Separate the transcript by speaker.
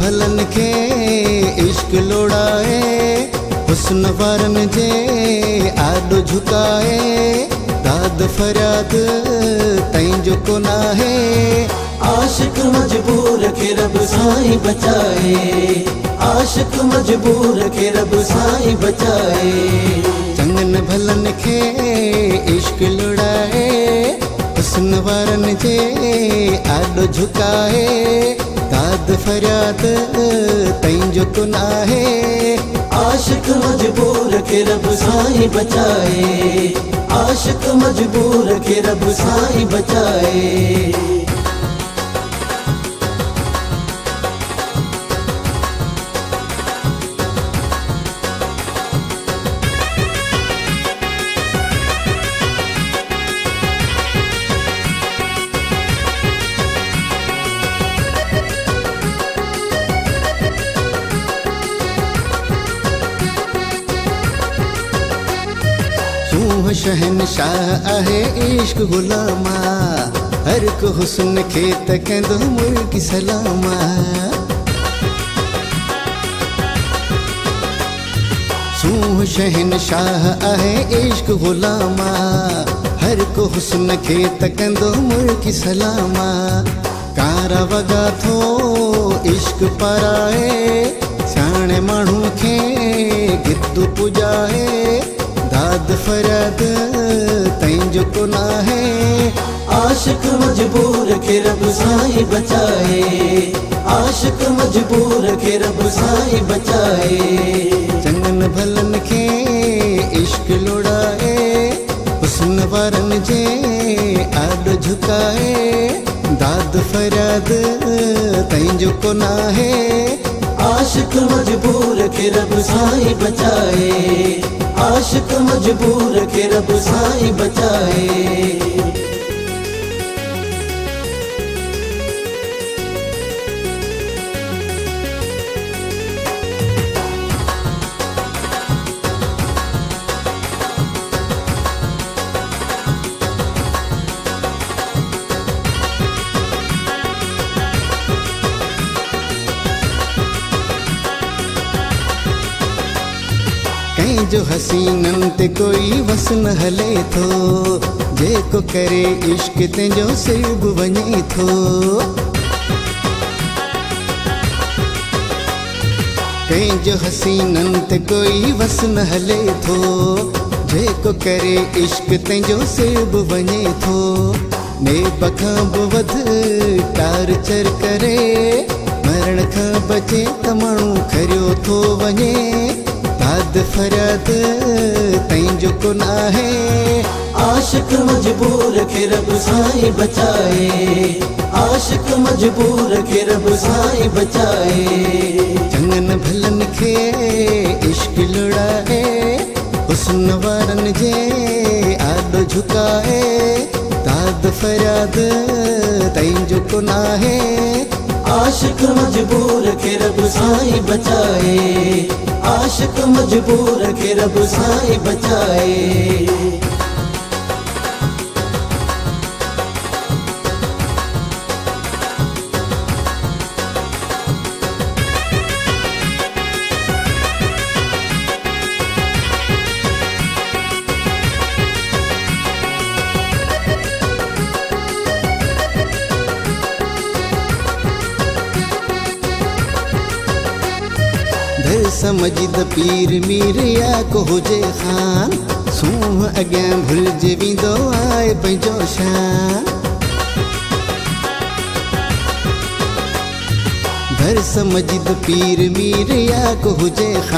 Speaker 1: भलन के इश्क लोड़ाए, हुस्न वारन जे आॾो झुकाए, दाद फरियाद तई जो कोन आहे। आशिक मजबूर के रब साईं बचाए, आशिक मजबूर के रब साईं बचाए। चंगन भलन के इश्क लोड़ाए, हुस्न वारन जे आॾो झुकाए, दाद फरियाद तई जो कोन आहे। आशिक मजबूर के रब साईं बचाए, आशिक मजबूर के रब साईं बचाए। तू शहनशाह आहे इश्क गुलामा, हर को हुस्न खे त कंदो मुल्क सलामा। तू शहनशाह आहे इश्क गुलामा, हर को हुस्न खे त कंदो मुल्क सलामा। कारा वगा थो इश्क पराए, सियाणे माण्हू खे गिद्दु पुॼाए, दाद फरियाद तई जो कोन आहे। आशिक मजबूर के रब साईं बचाए, आशिक मजबूर के रब साईं बचाए। चंगन भलन के इश्क लोड़ाए, हुस्न वारन जे आॾो झुकाए, दाद फरियाद तई जो कोन आहे। आशिक मजबूर के रब साईं बचाए, आशिक मजबूर के रब साईं बचाए। कहीं जो हसीनन ते कोई वस न हले थो, जेको करे इश्क तेजो सिब वञे थो। कहीं जो हसीनन ते कोई वस न हले थो, जेको करे इश्क तेजो सिब वञे थो। नेब खां बि वध टार्चर करे, मरण खां बचे त माण्हू खरियो थो वञे, दाद फरियाद तई जो कोन आहे। आशिक मजबूर के रब साईं बचाए, आशिक मजबूर के रब साईं बचाए। चंगन भलन के इश्क लोड़ाए, हुस्न वारन जे आॾो झुकाए, दाद फरियाद तई जो कोन आहे। आशिक मजबूर के रब साईं बचाए, आशिक मजबूर के रब साईं बचाए। धर समझद पीर मीर या को हुजे खान, सूंह अॻियां भुलिजी वेंदो आहे पंहिंजो शान। धर समझद पीर मीर या को हुजे खान।